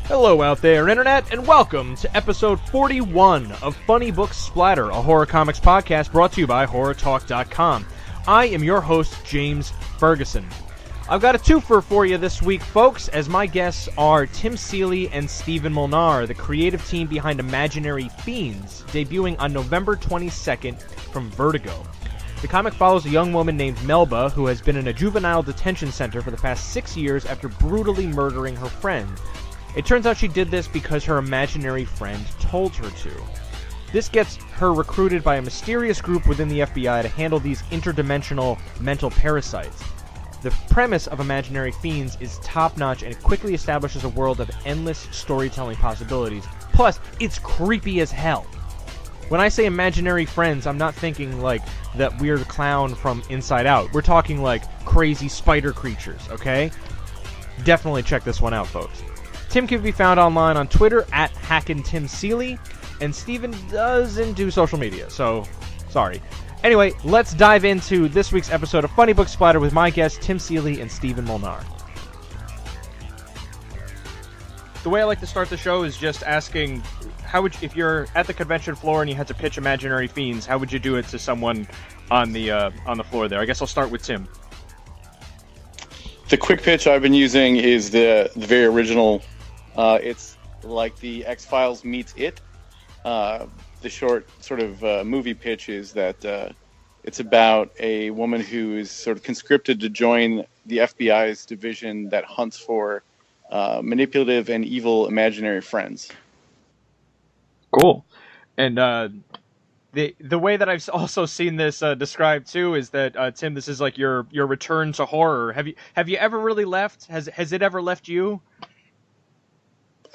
Hello out there, Internet, and welcome to episode 41 of Funny Books Splatter, a horror comics podcast brought to you by HorrorTalk.com. I am your host, James Ferguson. I've got a twofer for you this week, folks, as my guests are Tim Seeley and Stephen Molnar, the creative team behind Imaginary Fiends, debuting on November 22nd from Vertigo. The comic follows a young woman named Melba who has been in a juvenile detention center for the past 6 years after brutally murdering her friend. It turns out she did this because her imaginary friend told her to. This gets her recruited by a mysterious group within the FBI to handle these interdimensional mental parasites. The premise of Imaginary Fiends is top-notch, and it quickly establishes a world of endless storytelling possibilities. Plus, it's creepy as hell. When I say imaginary friends, I'm not thinking like that weird clown from Inside Out. We're talking like crazy spider creatures, okay? Definitely check this one out, folks. Tim can be found online on Twitter at @HackinTimSeeley, and Steven doesn't do social media, so sorry. Anyway, let's dive into this week's episode of Funny Book Splatter with my guests Tim Seeley and Stephen Molnar. The way I like to start the show is just asking, if you're at the convention floor and you had to pitch Imaginary Fiends, how would you do it to someone on the floor there? I guess I'll start with Tim. The quick pitch I've been using is the very original. It's like the X-Files meets It. The short sort of movie pitch is that it's about a woman who is sort of conscripted to join the FBI's division that hunts for manipulative and evil imaginary friends. Cool. And the way that I've also seen this described too is that Tim, this is like your return to horror. Have you ever really left? Has it ever left you?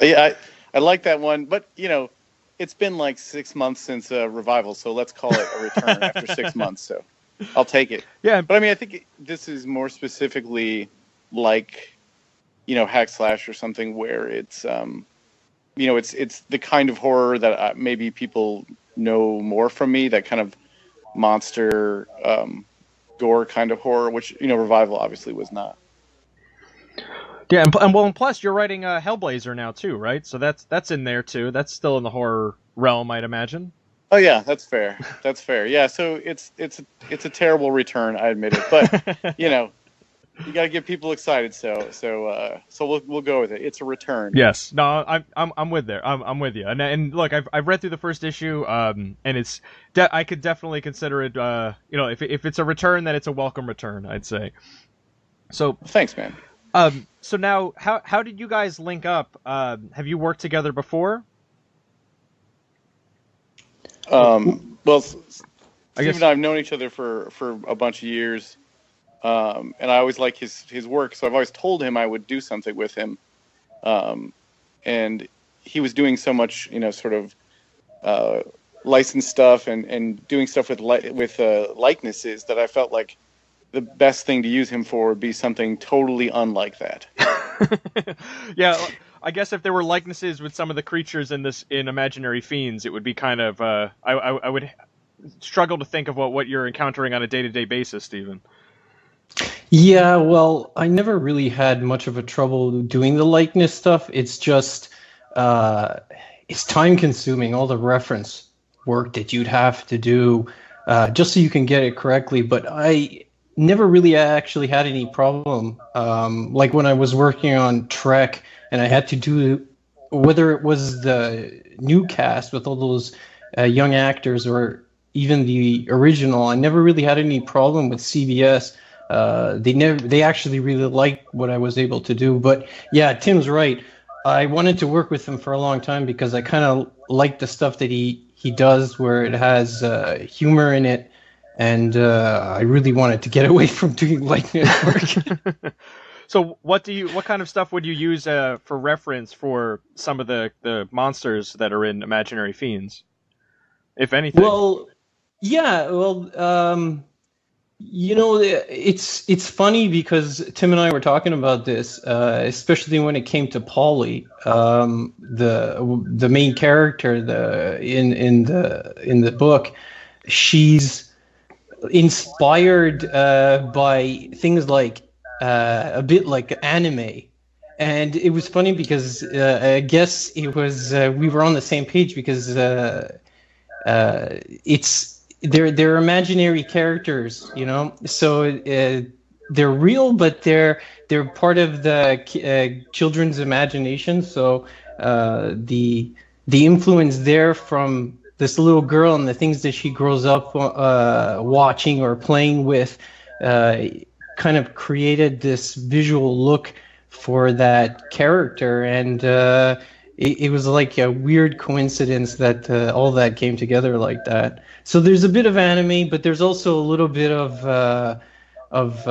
Yeah, I like that one, but it's been like 6 months since Revival, so let's call it a return after 6 months. So I'll take it. Yeah, but I mean, I think this is more specifically like hack slash or something where it's it's the kind of horror that maybe people know more from me, that kind of monster gore kind of horror, which Revival obviously was not. Yeah, and plus you're writing Hellblazer now too, right? So that's in there too. That's still in the horror realm, I'd imagine. Oh yeah, that's fair. That's fair. Yeah, so it's a terrible return, I admit it, but you got to get people excited. So we'll go with it. It's a return. Yes. No, I'm with there. I'm with you. And look, I've read through the first issue, and it's I could definitely consider it. If it's a return, then it's a welcome return, I'd say. So thanks, man. So now, how did you guys link up? Have you worked together before? Well, Steve and I have known each other for a bunch of years, and I always like his work, so I've always told him I would do something with him. And he was doing so much, sort of licensed stuff and doing stuff with likenesses that I felt like the best thing to use him for would be something totally unlike that. Yeah, I guess if there were likenesses with some of the creatures in Imaginary Fiends, it would be kind of I would struggle to think of what you're encountering on a day-to-day basis, Stephen. Yeah, well, I never really had much of a trouble doing the likeness stuff. It's just it's time-consuming, all the reference work that you'd have to do just so you can get it correctly. But I never really actually had any problem. Like when I was working on Trek and I had to do, whether it was the new cast with all those young actors or even the original, I never really had any problem with CBS. They actually really liked what I was able to do. But yeah, Tim's right. I wanted to work with him for a long time because I kind of like the stuff that he does where it has humor in it. And I really wanted to get away from doing likeness work. So what kind of stuff would you use for reference for some of the monsters that are in Imaginary Fiends, if anything? Well, yeah, it's funny because Tim and I were talking about this, especially when it came to Polly, the main character, in the book. She's inspired by things like a bit like anime, And it was funny because I guess it was we were on the same page because it's they're imaginary characters, you know. So they're real, but they're part of the children's imagination. So the influence there from this little girl and the things that she grows up watching or playing with kind of created this visual look for that character, and it was like a weird coincidence that all that came together like that. So there's a bit of anime, but there's also a little bit of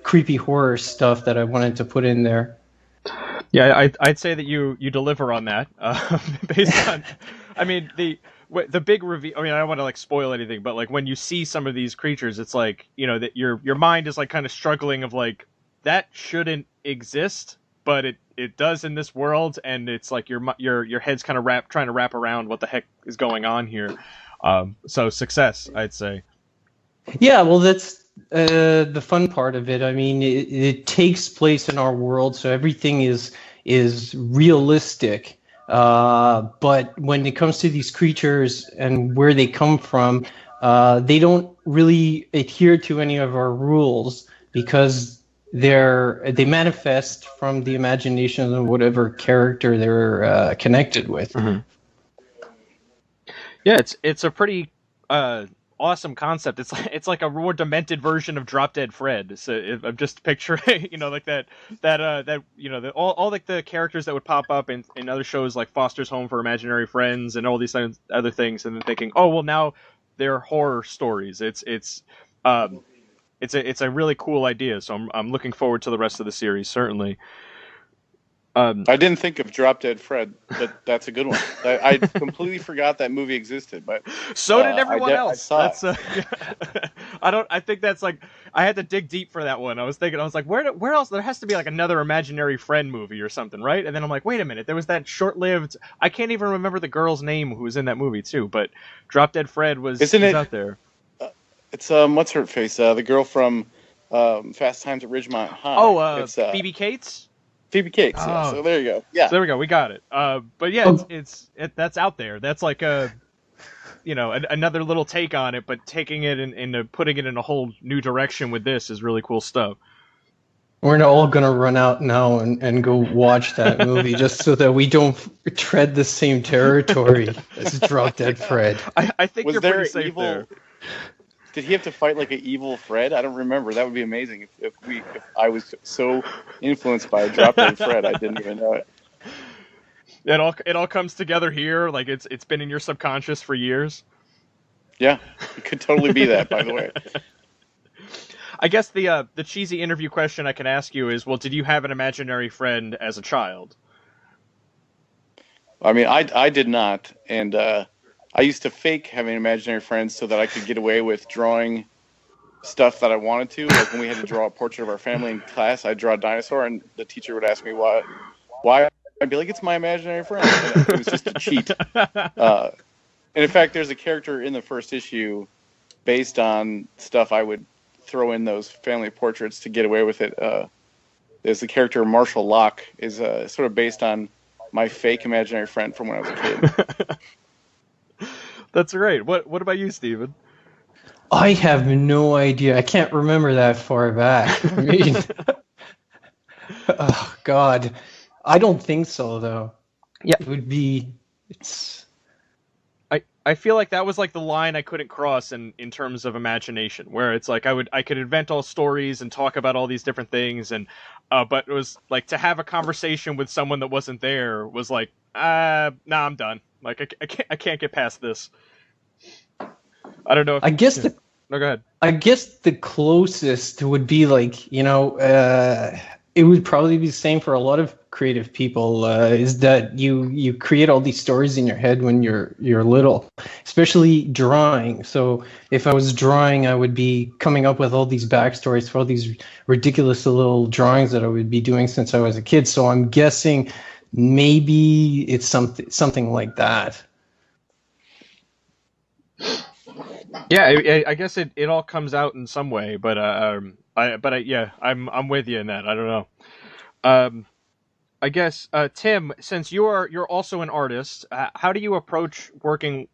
creepy horror stuff that I wanted to put in there. Yeah, I'd say that you deliver on that, based on, I mean, the big reveal. I mean, I don't want to like spoil anything, but like when you see some of these creatures, it's like, you know, that your mind is like kind of struggling of like, that shouldn't exist, but it does in this world, and it's like your head's kind of trying to wrap around what the heck is going on here. So success, I'd say. Yeah, well, that's the fun part of it. I mean, it takes place in our world, so everything is realistic. But when it comes to these creatures and where they come from, they don't really adhere to any of our rules because they manifest from the imagination of whatever character they're connected with. Mm-hmm. Yeah, it's a pretty awesome concept. It's like a more demented version of Drop Dead Fred. So I'm just picturing, you know, like that you know, all like the characters that would pop up in other shows like Foster's Home for Imaginary Friends and all these other things, and then thinking, oh well, now they're horror stories. It's a really cool idea. So I'm looking forward to the rest of the series, certainly. I didn't think of Drop Dead Fred, but that's a good one. I completely forgot that movie existed, but so did everyone else. That's I think that's like, I had to dig deep for that one. I was like, where else? There has to be like another Imaginary Friend movie or something, right? And then I'm like, wait a minute, there was that short-lived. I can't even remember the girl's name who was in that movie too, but Drop Dead Fred was out there. It's what's her face? The girl from Fast Times at Ridgemont High. Oh, it's Phoebe Cates. Phoebe Cates. Yeah. Oh. So there you go. Yeah. So there we go. We got it. But yeah, that's out there. That's like a, you know, another little take on it, but taking it and putting it in a whole new direction with this is really cool stuff. We're all gonna run out now and go watch that movie just so that we don't tread the same territory as Drop Dead Fred. I think you're pretty safe there. Did he have to fight like an evil Fred? I don't remember. That would be amazing if I was so influenced by Drop Dead Fred I didn't even know it. It all comes together here. Like it's been in your subconscious for years. Yeah, it could totally be that. By the way, I guess the cheesy interview question I can ask you is, well, did you have an imaginary friend as a child? I mean, I did not, and I used to fake having imaginary friends so that I could get away with drawing stuff that I wanted to. Like when we had to draw a portrait of our family in class, I'd draw a dinosaur, and the teacher would ask me why. I'd be like, it's my imaginary friend. And it was just a cheat. And in fact, there's a character in the first issue based on stuff I would throw in those family portraits to get away with it. There's the character Marshall Locke is sort of based on my fake imaginary friend from when I was a kid. That's great. What about you, Steven? I have no idea. I can't remember that far back. I mean, oh God, I don't think so though. Yeah, it would be. It's. I feel like that was like the line I couldn't cross in terms of imagination, where it's like I could invent all stories and talk about all these different things, and but it was like to have a conversation with someone that wasn't there was like, nah, I'm done. Like I can't get past this. I don't know. I guess no, go ahead. I guess the closest would be like, you know, it would probably be the same for a lot of creative people. Is that you create all these stories in your head when you're little, especially drawing. So if I was drawing, I would be coming up with all these backstories for all these ridiculous little drawings that I would be doing since I was a kid. So I'm guessing maybe it's something like that. Yeah, I guess it all comes out in some way, but I'm with you in that. I don't know. I guess Tim, since you're also an artist, how do you approach working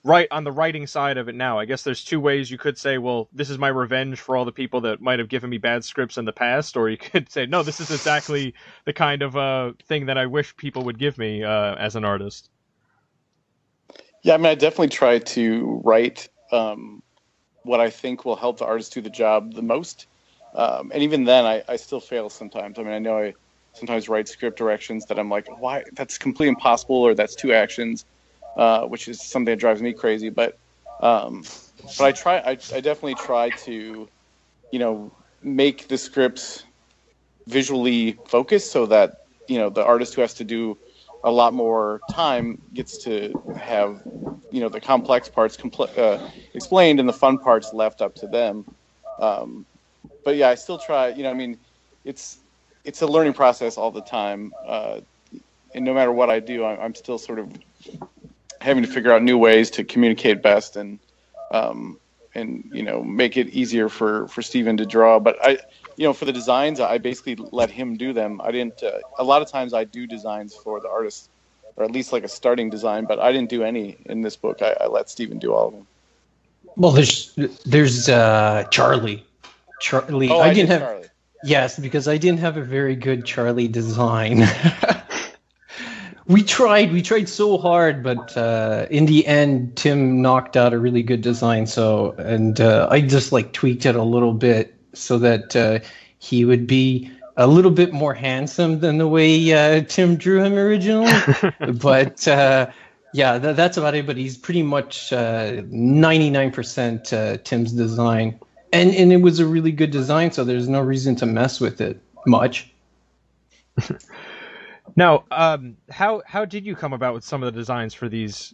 on the writing side of it now? I guess there's two ways you could say, well, this is my revenge for all the people that might have given me bad scripts in the past, or you could say, no, this is exactly the kind of thing that I wish people would give me as an artist. Yeah, I mean, I definitely try to write what I think will help the artist do the job the most. And even then, I still fail sometimes. I mean, I know I sometimes write script directions that I'm like, why? That's completely impossible, or that's two actions, which is something that drives me crazy. But I definitely try to, make the scripts visually focused so that, the artist who has to do a lot more time gets to have, the complex parts explained and the fun parts left up to them. But yeah, I still try, I mean, it's a learning process all the time. And no matter what I do, I'm still sort of having to figure out new ways to communicate best and make it easier for Steven to draw. But for the designs, I basically let him do them. I didn't. A lot of times I do designs for the artist, or at least like a starting design. But I didn't do any in this book. I let Steven do all of them. Well, there's Charlie. Charlie. Oh, I didn't have Charlie. Yes, because I didn't have a very good Charlie design. We tried so hard, but in the end, Tim knocked out a really good design. I just tweaked it a little bit so that he would be a little bit more handsome than the way Tim drew him originally. But that's about it. But he's pretty much 99% Tim's design, and it was a really good design. So there's no reason to mess with it much. Now, how did you come about with some of the designs for these?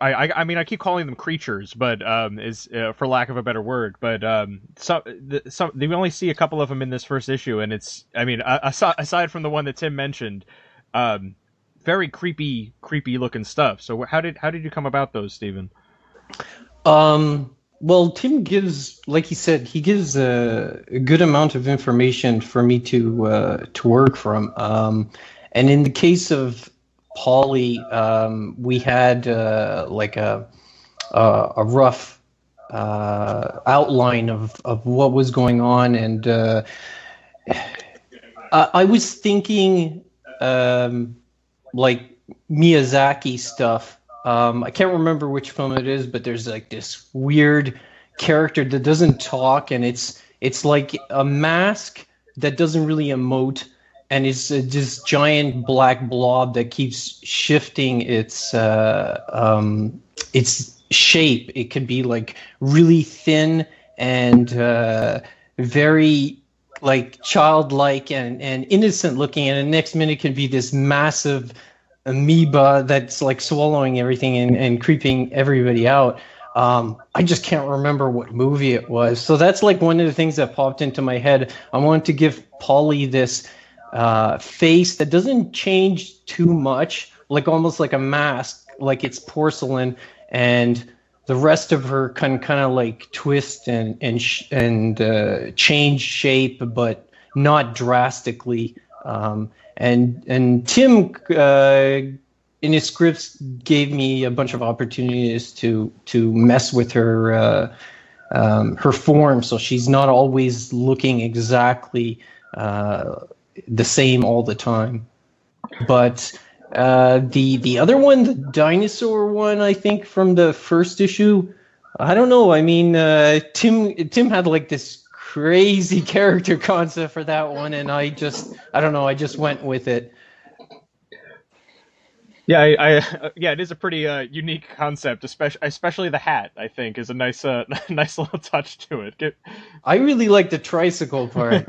I mean, I keep calling them creatures, but is for lack of a better word. But we only see a couple of them in this first issue, and it's, I mean, aside from the one that Tim mentioned, very creepy looking stuff. So how did you come about those, Steven? Well, Tim gives, like he said, he gives a good amount of information for me to work from. And in the case of Polly, we had a rough outline of what was going on, and I was thinking Miyazaki stuff. I can't remember which film it is, but there's this weird character that doesn't talk, and it's like a mask that doesn't really emote. And it's this giant black blob that keeps shifting its shape. It could be really thin and very childlike and innocent looking, and the next minute could be this massive amoeba that's swallowing everything and creeping everybody out. I just can't remember what movie it was. So that's one of the things that popped into my head. I wanted to give Polly this face that doesn't change too much, almost like a mask, like it's porcelain, and the rest of her can kind of twist and change shape, but not drastically. And Tim in his scripts gave me a bunch of opportunities to mess with her form, so she's not always looking exactly the same all the time. But the other one, the dinosaur one, I think from the first issue, I don't know. I mean, Tim had this crazy character concept for that one, and I don't know. I just went with it. Yeah, it is a pretty unique concept, especially the hat. I think is a nice nice little touch to it. I really like the tricycle part.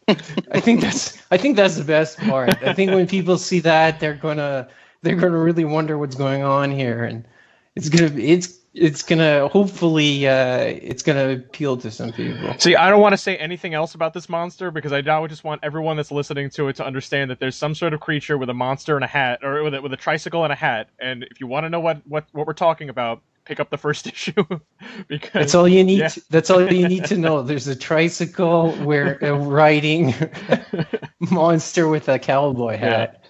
I think that's the best part. I think when people see that, they're gonna really wonder what's going on here, and it's gonna hopefully it's gonna appeal to some people. See, I don't want to say anything else about this monster because I now just want everyone that's listening to it to understand that there's some sort of creature with a monster and a hat, or with a tricycle and a hat. And if you want to know what we're talking about, pick up the first issue because That's all you need. yeah. That's all you need to know. There's a tricycle where a riding monster with a cowboy hat.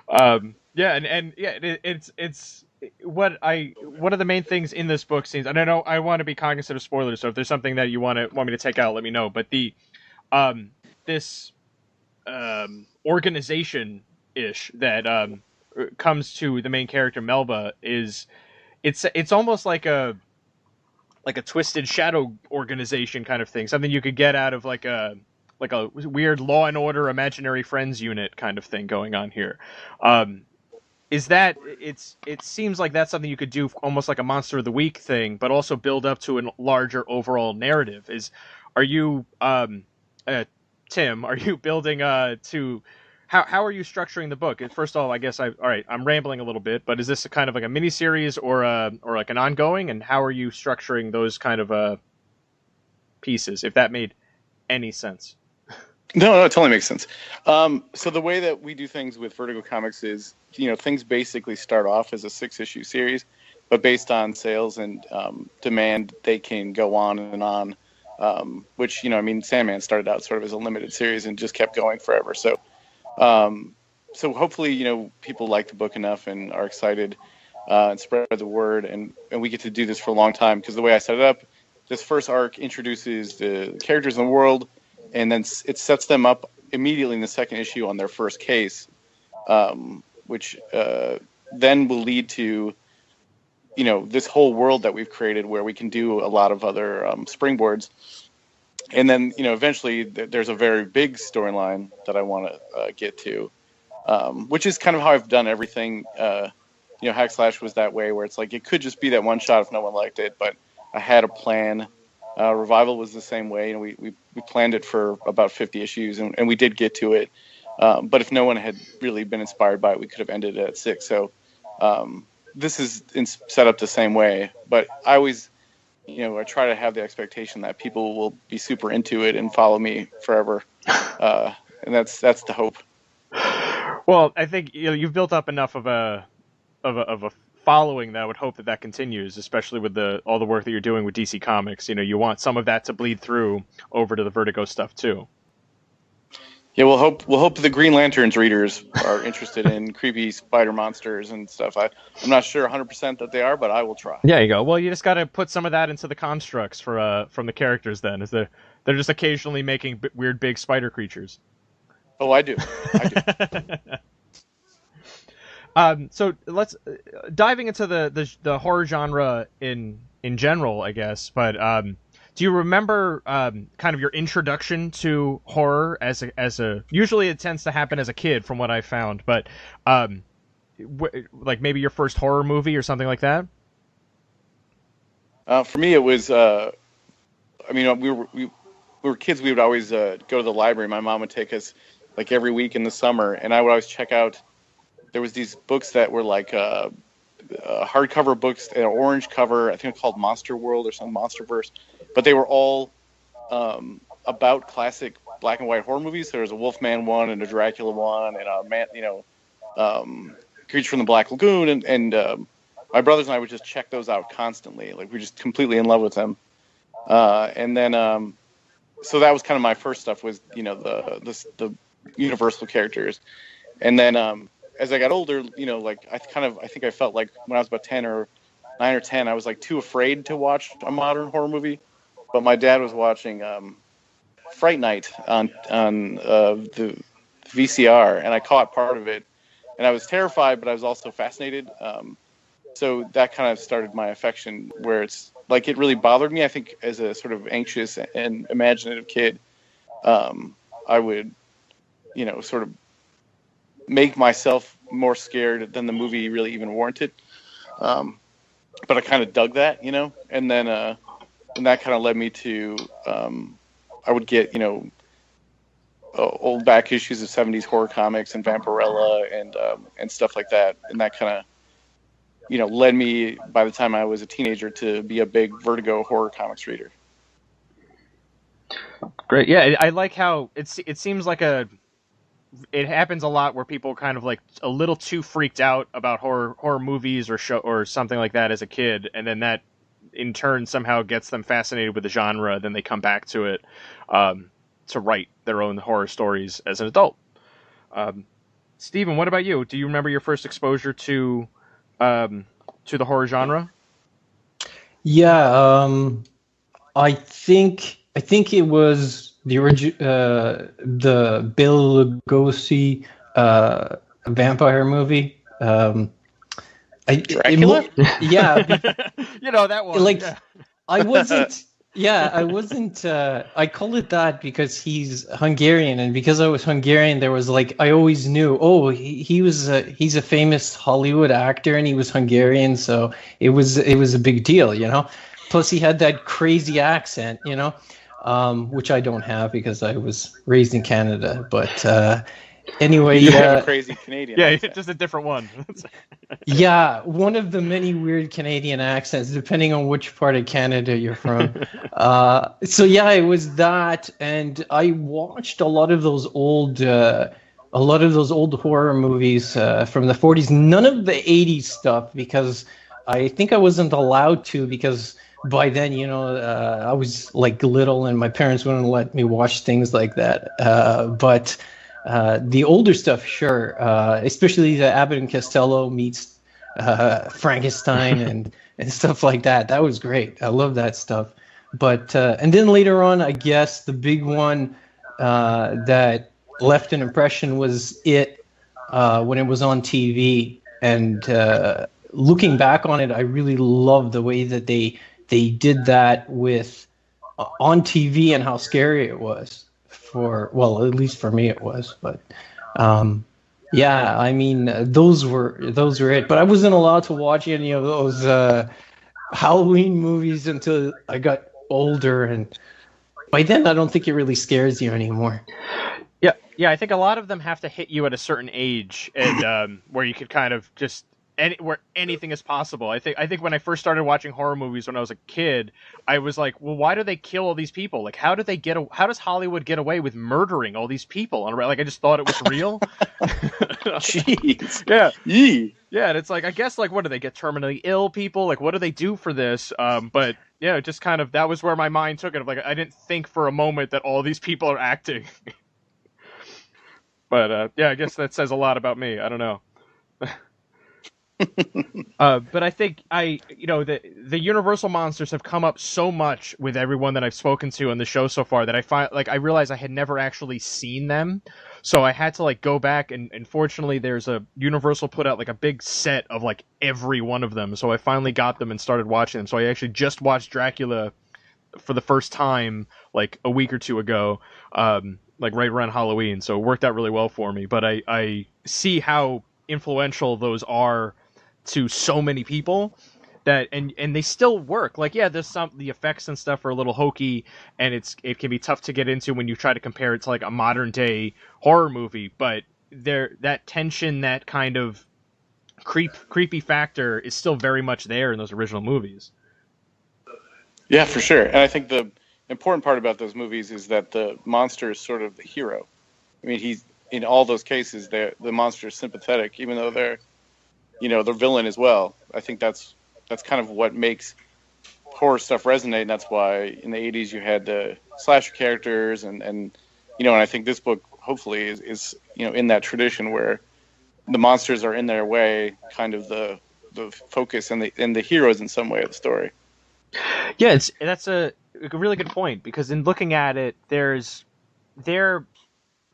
Yeah, and yeah, it's what one of the main things in this book seems. And I know I want to be cognizant of spoilers, so if there's something that you want me to take out, let me know. But the this organization ish that comes to the main character Melba is it's almost like a twisted shadow organization kind of thing, something you could get out of like a weird Law and Order Imaginary Friends unit kind of thing going on here. Is that it seems like that's something you could do almost like a Monster of the Week thing, but also build up to a larger overall narrative. Are you Tim, are you building to how are you structuring the book? First of all, I guess all right, I'm rambling a little bit, but is this a kind of like a miniseries or like an ongoing, and how are you structuring those kind of pieces, if that made any sense? No, it totally makes sense. So the way that we do things with Vertigo Comics is, things basically start off as a 6-issue series, but based on sales and demand, they can go on and on. Which, Sandman started out sort of as a limited series and just kept going forever. So hopefully, people like the book enough and are excited and spread the word, and we get to do this for a long time, because the way I set it up, this first arc introduces the characters in the world, and then it sets them up immediately in the second issue on their first case, which then will lead to, this whole world that we've created where we can do a lot of other springboards. And then, eventually there's a very big storyline that I want to get to, which is kind of how I've done everything. Hack Slash was that way, where it's like it could just be that one shot if no one liked it, but I had a plan. Revival was the same way. We planned it for about 50 issues, and we did get to it. But if no one had really been inspired by it, we could have ended it at 6. So this is set up the same way. But I always, I try to have the expectation that people will be super into it and follow me forever. And that's the hope. Well, I think you've built up enough of a following that I would hope that continues, especially with all the work that you're doing with DC Comics. You want some of that to bleed through over to the Vertigo stuff too. Yeah, we'll hope the Green Lantern's readers are interested in creepy spider monsters and stuff. I'm not sure 100% that they are, but I will try. Yeah, you go. Well, you just got to put some of that into the constructs from the characters. Then they're just occasionally making weird big spider creatures. Oh, I do. So let's diving into the horror genre in general, I guess. But do you remember kind of your introduction to horror as a usually it tends to happen as a kid, from what I found, but like maybe your first horror movie or something like that? For me, it was. We were kids. We would always go to the library. My mom would take us like every week in the summer, and I would always check out. There was these books that were like hardcover books, an orange cover. I think it's called Monster World or some Monsterverse, but they were all about classic black and white horror movies. There was a Wolfman one and a Dracula one and a man, Creature from the Black Lagoon, and my brothers and I would just check those out constantly. Like, we were just completely in love with them. And then, so that was kind of my first stuff, was the Universal characters, and then. As I got older, I think I felt like when I was about 9 or 10, I was like too afraid to watch a modern horror movie. But my dad was watching Fright Night on the VCR, and I caught part of it, and I was terrified, but I was also fascinated. So that kind of started my affection, where it's like it really bothered me. I think as a sort of anxious and imaginative kid, I would, sort of make myself more scared than the movie really even warranted. But I kind of dug that, and then and that kind of led me to I would get old back issues of 70s horror comics and Vampirella and stuff like that, and that kind of led me, by the time I was a teenager, to be a big Vertigo horror comics reader. Great. Yeah, I like how it seems like it happens a lot where people kind of like a little too freaked out about horror movies or show or something like that as a kid, and then that in turn somehow gets them fascinated with the genre. Then they come back to it to write their own horror stories as an adult. Steven, what about you? Do you remember your first exposure to the horror genre? Yeah, I think it was the Bela Lugosi vampire movie. Dracula? Yeah, You know that one. like Yeah. I wasn't. Yeah, I wasn't. I called it that because he's Hungarian, and because I was Hungarian, there was like I always knew. Oh, he's a famous Hollywood actor, and he was Hungarian, so it was a big deal, you know. Plus, he had that crazy accent, you know, which I don't have because I was raised in Canada. But anyway, You have a crazy Canadian Yeah, accent. just a different one. yeah, one of the many weird Canadian accents, depending on which part of Canada you're from. So yeah, it was that, and I watched a lot of those old horror movies from the 40s. None of the 80s stuff because I think I wasn't allowed to because by then, you know, I was like little and my parents wouldn't let me watch things like that. But the older stuff, sure, especially the Abbott and Costello meets Frankenstein and stuff like that. That was great. I love that stuff. But and then later on, I guess the big one that left an impression was it when it was on TV. And looking back on it, I really love the way that they did that with on TV and how scary it was. Well, at least for me it was, but yeah, I mean those were it. But I wasn't allowed to watch any of those Halloween movies until I got older, and by then I don't think it really scares you anymore. Yeah, I think a lot of them have to hit you at a certain age, and where you could kind of just where anything is possible. I think when I first started watching horror movies when I was a kid, I was like, well, why do they kill all these people? Like, how does Hollywood get away with murdering all these people? And like, I just thought it was real. Jeez. Yeah. Yee. Yeah, and it's like, I guess, like, what do they get terminally ill people? Like, what do they do for this? But yeah, it just kind of, that was where my mind took it. Like, I didn't think for a moment that all these people are acting. But yeah, I guess that says a lot about me. I don't know. But I think the Universal monsters have come up so much with everyone that I've spoken to on the show so far that I realized I had never actually seen them, so I had to like go back and fortunately there's a Universal put out like a big set of like every one of them, so I finally got them and started watching them. So I actually just watched Dracula for the first time like a week or two ago, like right around Halloween, so it worked out really well for me. But I see how influential those are to so many people that and they still work. Like, yeah, there's the effects and stuff are a little hokey and it can be tough to get into when you try to compare it to like a modern day horror movie, but that tension, that kind of creepy factor is still very much there in those original movies. Yeah, for sure. And I think the important part about those movies is that the monster is sort of the hero. I mean, he's in all those cases, the monster is sympathetic, even though they're villain as well. I think that's kind of what makes horror stuff resonate, and that's why in the 80s you had the slasher characters, and I think this book hopefully is in that tradition where the monsters are in their way, kind of the focus and the heroes in some way of the story. Yeah, that's a really good point, because in looking at it,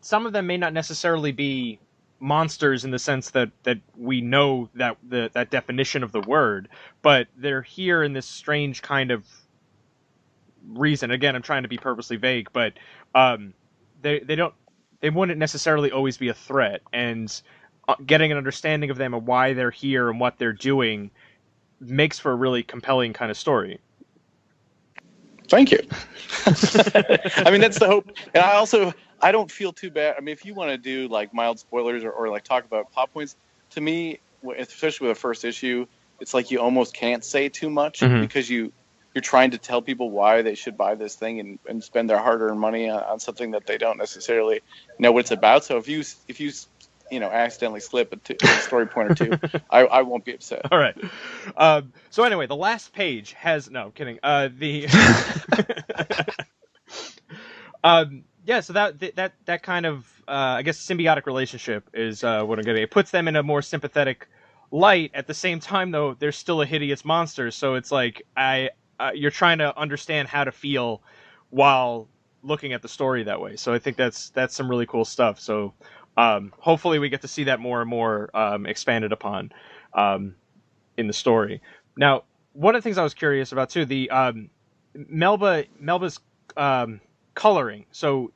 some of them may not necessarily be monsters in the sense that we know that that definition of the word, but they're here in this strange kind of reason. Again, I'm trying to be purposely vague, but they wouldn't necessarily always be a threat, and getting an understanding of them and why they're here and what they're doing makes for a really compelling kind of story. Thank you. I mean, that's the hope. And I don't feel too bad. I mean, if you want to do like mild spoilers or like talk about plot points, to me, especially with the first issue, it's like you almost can't say too much because you you're trying to tell people why they should buy this thing and spend their hard-earned money on something that they don't necessarily know what it's about. So if you accidentally slip a story point or two, I won't be upset. All right. So anyway, the last page has no, I'm kidding. Yeah, so that kind of I guess symbiotic relationship is what I'm getting. It puts them in a more sympathetic light. At the same time, though, they're still a hideous monster. So it's like you're trying to understand how to feel while looking at the story that way. So I think that's some really cool stuff. So hopefully we get to see that more and more expanded upon in the story. Now, one of the things I was curious about too, the Melba's coloring. So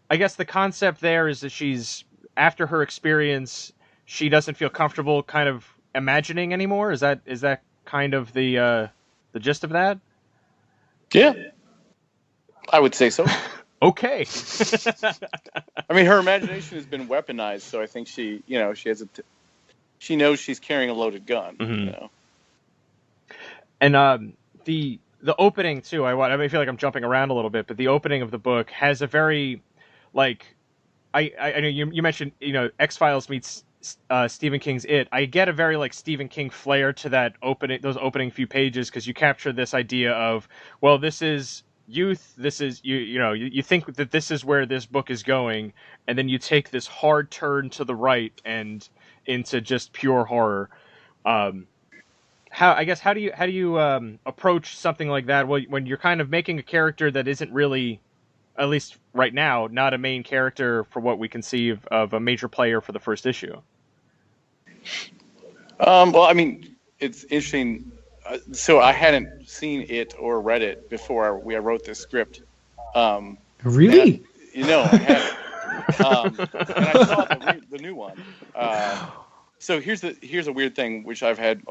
I guess the concept there is that she's, after her experience, she doesn't feel comfortable kind of imagining anymore. Is that kind of the gist of that? Yeah, I would say so. Okay. I mean, her imagination has been weaponized, so I think she knows she's carrying a loaded gun. Mm-hmm. And the opening too. I feel like I'm jumping around a little bit, but the opening of the book has a very, like, I know you mentioned X-Files meets Stephen King's It. I get a very like Stephen King flair to those opening few pages, because you capture this idea of, well, this is youth, this is you think that this is where this book is going, and then you take this hard turn to the right and into just pure horror. How do you approach something like that when you're kind of making a character that isn't really, at least right now, not a main character for what we conceive of a major player for the first issue? Well, I mean, it's interesting. So I hadn't seen it or read it before I wrote this script. Really? I hadn't. And I saw the new one. So here's a weird thing, which I've had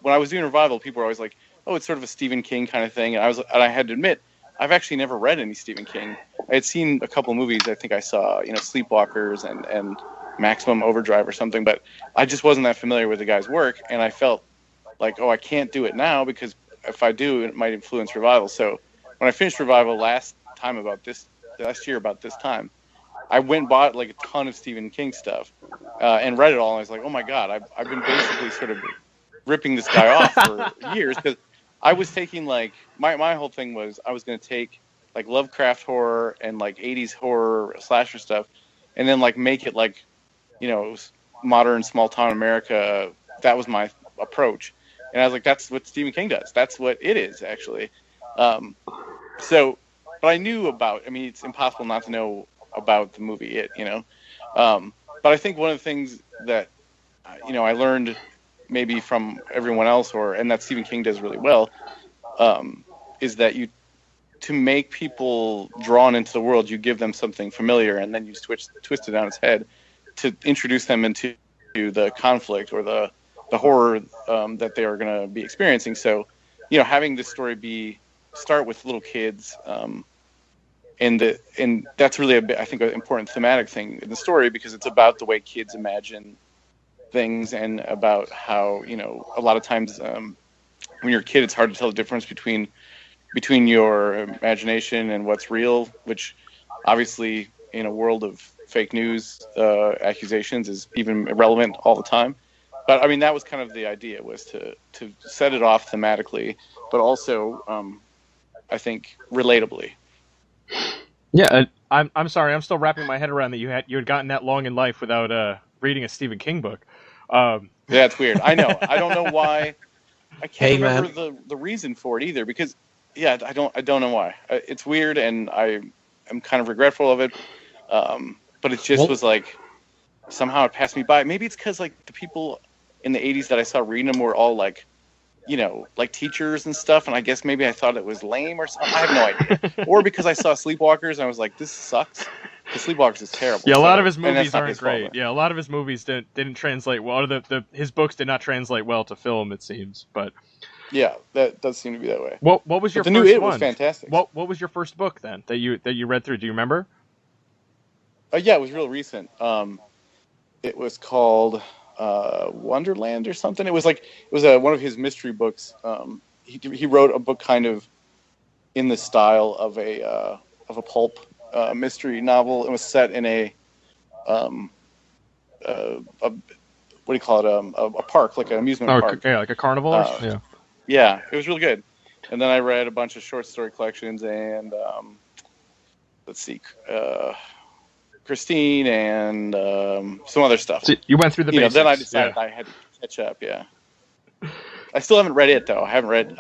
when I was doing Revival. People were always like, "Oh, it's sort of a Stephen King kind of thing," and I had to admit, I've actually never read any Stephen King. I had seen a couple movies. I think I saw, Sleepwalkers and Maximum Overdrive or something, but I just wasn't that familiar with the guy's work, and I felt like, oh, I can't do it now, because if I do, it might influence Revival. So when I finished Revival last year about this time, I went and bought like a ton of Stephen King stuff and read it all, and I was like, oh my god, I've been basically sort of ripping this guy off for years, because I was taking like my whole thing was I was going to take like Lovecraft horror and like 80s horror slasher stuff, and then like make it like modern small town America. That was my approach, and I was like, that's what Stephen King does. That's what it is actually. But I knew about. I mean, it's impossible not to know about the movie It. But I think one of the things that I learned maybe from everyone else, and that Stephen King does really well, is that to make people drawn into the world, you give them something familiar, and then you twist it on its head to introduce them into the conflict or the horror that they are going to be experiencing. So, having this story start with little kids, and that's really I think an important thematic thing in the story, because it's about the way kids imagine things, and about how a lot of times when you're a kid, it's hard to tell the difference between your imagination and what's real, which obviously in a world of fake news accusations is even irrelevant all the time. But I mean, that was kind of the idea, was to set it off thematically, but also I think relatably. Yeah, I'm sorry, I'm still wrapping my head around that you had gotten that long in life without reading a Stephen King book. Yeah, it's weird. I know. I don't know why. I can't remember the reason for it either, because I don't know why. It's weird, and I'm kind of regretful of it. But it just was like, somehow it passed me by. Maybe it's because like the people in the 80s that I saw reading them were all like, like teachers and stuff, and I guess maybe I thought it was lame or something. I have no idea. Or because I saw Sleepwalkers and I was like, this sucks. The Sleepwalkers is terrible. Yeah, a lot of his movies aren't great. Yeah, a lot of his movies didn't translate well. Or his books did not translate well to film, it seems. But yeah, that does seem to be that way. What was your the first new It one? Was fantastic. What was your first book then that you read through? Do you remember? Yeah, it was real recent. It was called Wonderland or something. It was one of his mystery books. he wrote a book kind of in the style of a pulp mystery novel. It was set in a what do you call it? A park, like an amusement park. Yeah, like a carnival. Yeah, it was really good. And then I read a bunch of short story collections and let's see, Christine and some other stuff. So you went through the basics. Then I decided I had to catch up. Yeah. I still haven't read it though. I haven't read.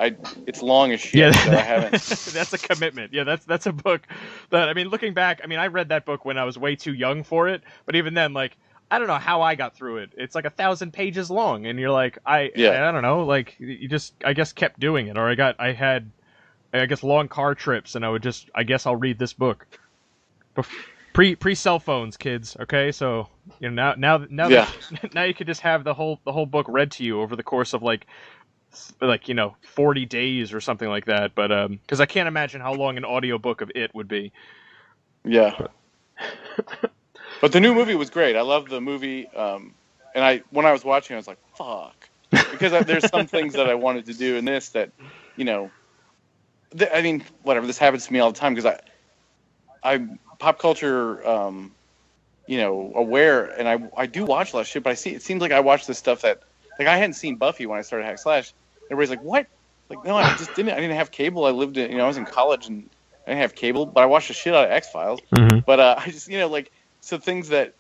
It's long as shit. Yeah, so I haven't. That's a commitment. Yeah, that's a book that looking back, I read that book when I was way too young for it. But even then, like, I don't know how I got through it. It's like 1,000 pages long, and you're like, I don't know, like you just I guess kept doing it, or I had long car trips, and I would just I'll read this book. Pre cell phones, kids. Okay, so now now you could just have the whole book read to you over the course of like 40 days or something like that. But because I can't imagine how long an audiobook of it would be. Yeah. But the new movie was great. I love the movie. And when I was watching, I was like, fuck. Because there's some things that I wanted to do in this that, whatever. This happens to me all the time because I'm pop culture, aware, and I do watch a lot of shit, but it seems like I watch this stuff that, like, I hadn't seen Buffy when I started Hack Slash. Everybody's like, what? Like, no, I didn't have cable. I lived in, I was in college and I didn't have cable, but I watched the shit out of X-Files. Mm-hmm. But I just, so things that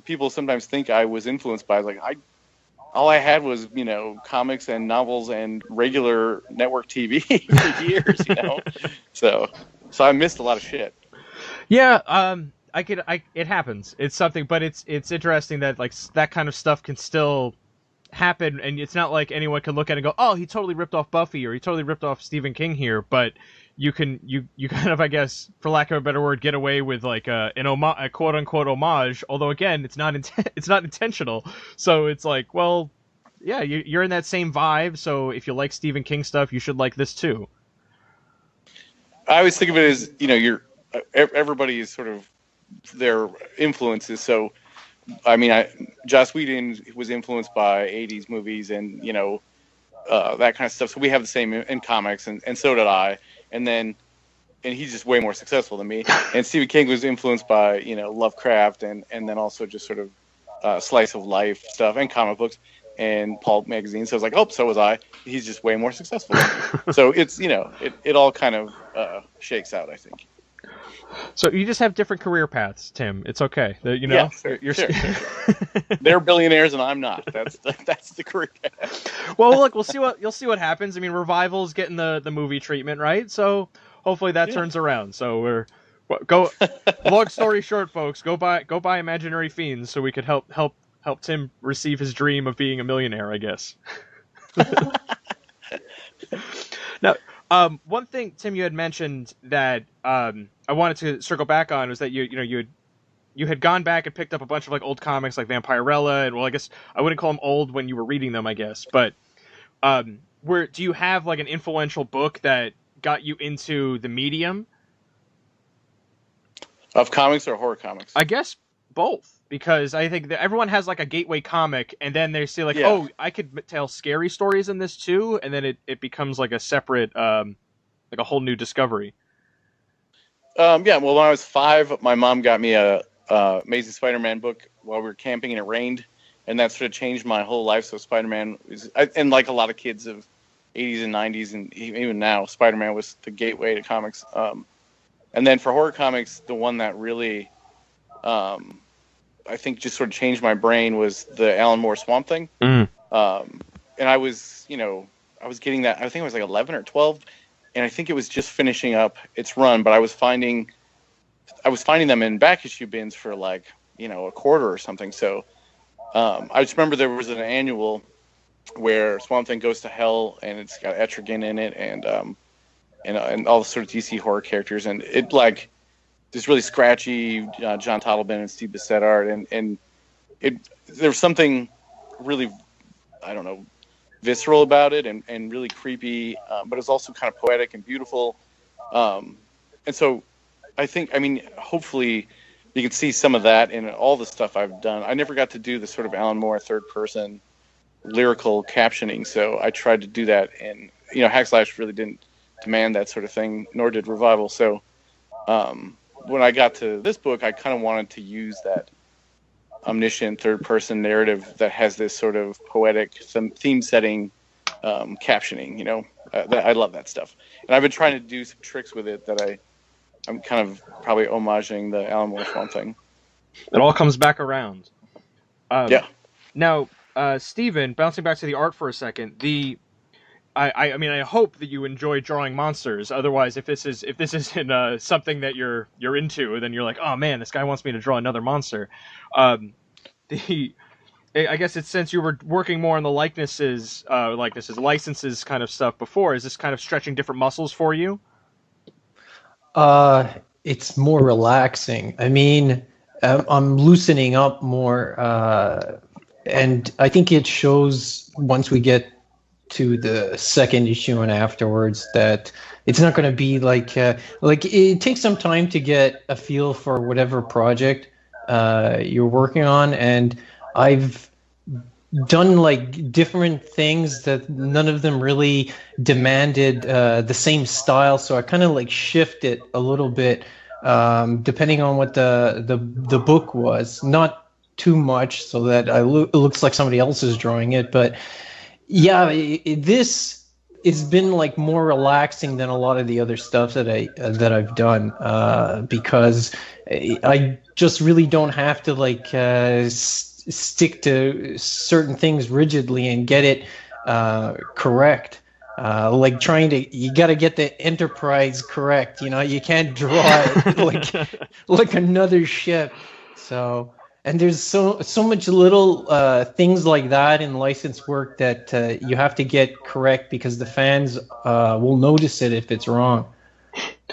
people sometimes think I was influenced by, like, all I had was, comics and novels and regular network TV for years, So I missed a lot of shit. Yeah, it happens. It's something, but it's interesting that like that kind of stuff can still happen, and it's not like anyone can look at it and go, oh, he totally ripped off Buffy or he totally ripped off Stephen King here, but you kind of, I guess, for lack of a better word, get away with like a quote unquote homage, although again, it's not intentional. So it's like, well, yeah, you're in that same vibe, so if you like Stephen King stuff, you should like this too. I always think of it as, everybody is sort of their influences. So, Joss Whedon was influenced by 80s movies and, that kind of stuff. So we have the same in comics, and so did I. And he's just way more successful than me. And Stephen King was influenced by, Lovecraft and then also just sort of slice of life stuff and comic books and pulp magazine. So I was like, oh, so was I. He's just way more successful than me. So it's, it all kind of shakes out, I think. So you just have different career paths, Tim. It's okay. Yeah, sure. They're billionaires and I'm not. That's the career path. Well, look, you'll see what happens. Revival's getting the movie treatment, right? So hopefully that turns around. So long story short, folks, go buy Imaginary Fiends so we could help Tim receive his dream of being a millionaire, I guess. Now, one thing, Tim, you had mentioned that I wanted to circle back on was that you had gone back and picked up a bunch of like old comics like Vampirella, and well, I guess I wouldn't call them old when you were reading them, I guess, but do you have like an influential book that got you into the medium of comics or horror comics? I guess both. Because I think that everyone has like a gateway comic, and then they see like, oh, I could tell scary stories in this too, and then it becomes like a separate, like a whole new discovery. Well, when I was 5, my mom got me a Amazing Spider-Man book while we were camping, and it rained, and that sort of changed my whole life. So Spider-Man and like a lot of kids of 80s and 90s, and even now, Spider-Man was the gateway to comics. And then for horror comics, the one that really I think just sort of changed my brain was the Alan Moore Swamp Thing. Mm. And I was getting that, I think I was like 11 or 12, and I think it was just finishing up its run, but I was finding them in back issue bins for like, a quarter or something. So I just remember there was an annual where Swamp Thing goes to hell, and it's got Etrigan in it, and all the sort of DC horror characters, and it like this really scratchy John Totleben and Steve Bissette art, and there's something really, I don't know, visceral about it, and really creepy, but it's also kind of poetic and beautiful. And so I think, hopefully you can see some of that in all the stuff I've done. I never got to do the sort of Alan Moore third person lyrical captioning, so I tried to do that in Hack Slash really didn't demand that sort of thing, nor did Revival. So when I got to this book, I kind of wanted to use that omniscient third-person narrative that has this sort of poetic theme-setting captioning. I love that stuff. And I've been trying to do some tricks with it that I'm kind of probably homaging the Alan Moore Swamp Thing. It all comes back around. Yeah. Now, Steven, bouncing back to the art for a second, I mean, I hope that you enjoy drawing monsters. Otherwise, if this isn't something that you're into, then you're like, oh man, this guy wants me to draw another monster. I guess it's since you were working more on the licenses kind of stuff before. Is this kind of stretching different muscles for you? It's more relaxing. I mean, I'm loosening up more, and I think it shows once we get to the second issue and afterwards that it's not going to be like it takes some time to get a feel for whatever project you're working on, and I've done like different things that none of them really demanded the same style, so I kind of like shift it a little bit depending on what the book was, not too much so that it looks like somebody else is drawing it, but yeah, this has been like more relaxing than a lot of the other stuff that I've done because I just really don't have to like stick to certain things rigidly and get it correct. Like you got to get the Enterprise correct. You can't draw it like another ship. So. And there's so much little things like that in licensed work that you have to get correct because the fans will notice it if it's wrong.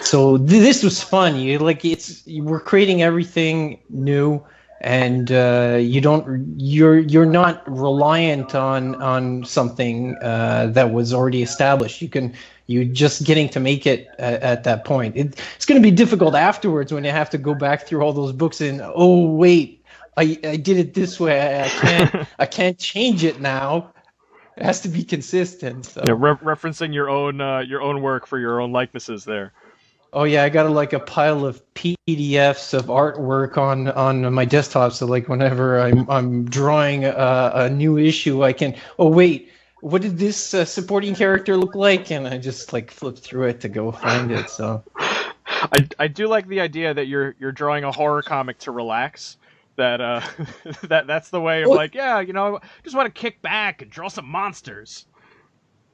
So this was fun. We're creating everything new, and you're not reliant on something that was already established. You're just getting to make it at that point. It's going to be difficult afterwards when you have to go back through all those books and wait. I did it this way. I can't change it now. It has to be consistent. So. Yeah, referencing your own work for your own likenesses there. Oh yeah, I got a pile of PDFs of artwork on my desktop. So like whenever I'm drawing a new issue, I can. Oh wait, what did this supporting character look like? And I just like flip through it to go find it. So. I do like the idea that you're drawing a horror comic to relax. That's the way of just want to kick back and draw some monsters.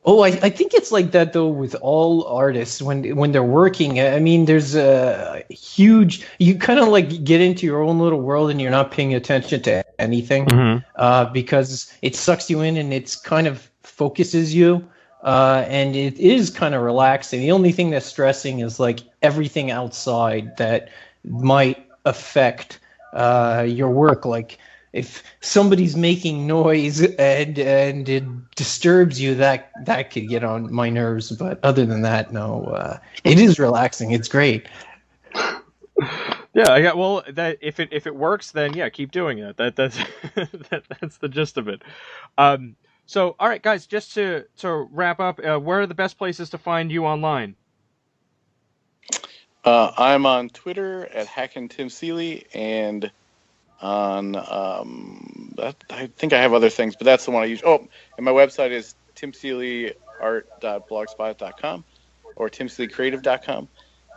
Oh, I think it's like that though with all artists when they're working. I mean, there's a huge. You kind of like get into your own little world and you're not paying attention to anything because it sucks you in and it's kind of focuses you. And it is kind of relaxing. The only thing that's stressing is like everything outside that might affect your work. Like if somebody's making noise and it disturbs you, that could get on my nerves. But other than that, no, it is relaxing. It's great. Yeah, that if it works, then yeah, keep doing it. That's that's the gist of it. So all right, guys, just to wrap up, where are the best places to find you online? I'm on Twitter at @HackinTimSeeley, and on I think I have other things, but that's the one I use. Oh, and my website is timseeleyart.blogspot.com or timseeleycreative.com.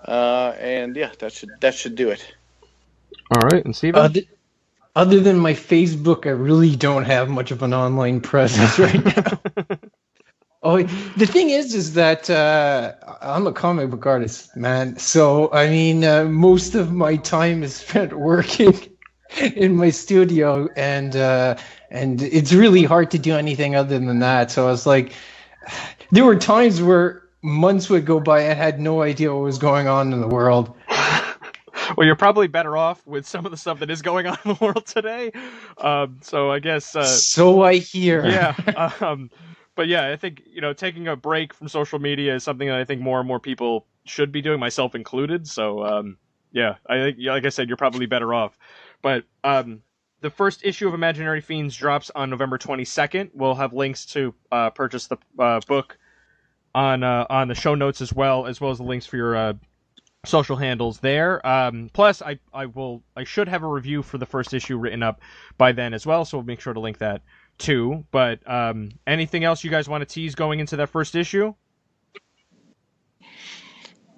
And yeah, that should do it. All right, and Steven? Other than my Facebook, I really don't have much of an online presence right now. Oh, the thing is that I'm a comic book artist, man. So, I mean, most of my time is spent working in my studio, and it's really hard to do anything other than that. So I was like, there were times where months would go by and I had no idea what was going on in the world. Well, you're probably better off with some of the stuff that is going on in the world today. So I guess... so I hear. Yeah. But yeah, I think, taking a break from social media is something that I think more and more people should be doing, myself included. So, yeah, I think, like I said, you're probably better off. But the first issue of Imaginary Fiends drops on November 22nd. We'll have links to purchase the book on the show notes as well as the links for your social handles there. Plus, I should have a review for the first issue written up by then as well, so we'll make sure to link that too. But anything else you guys want to tease going into that first issue?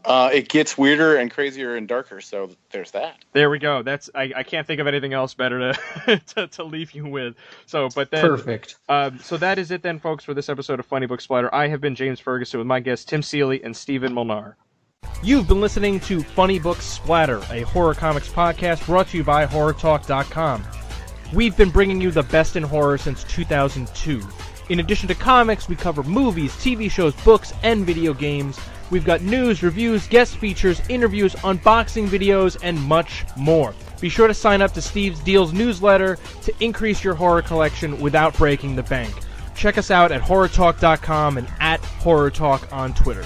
It gets weirder and crazier and darker, so there's that. There we go. That's I can't think of anything else better to leave you with. So, but then Perfect. So that is it then, folks, for this episode of Funny Book Splatter. I have been James Ferguson with my guests Tim Seeley and Stephen Molnar. You've been listening to Funny Book Splatter, a horror comics podcast brought to you by HorrorTalk.com. We've been bringing you the best in horror since 2002. In addition to comics, we cover movies, TV shows, books, and video games. We've got news, reviews, guest features, interviews, unboxing videos, and much more. Be sure to sign up to Steve's Deals newsletter to increase your horror collection without breaking the bank. Check us out at HorrorTalk.com and at HorrorTalk on Twitter.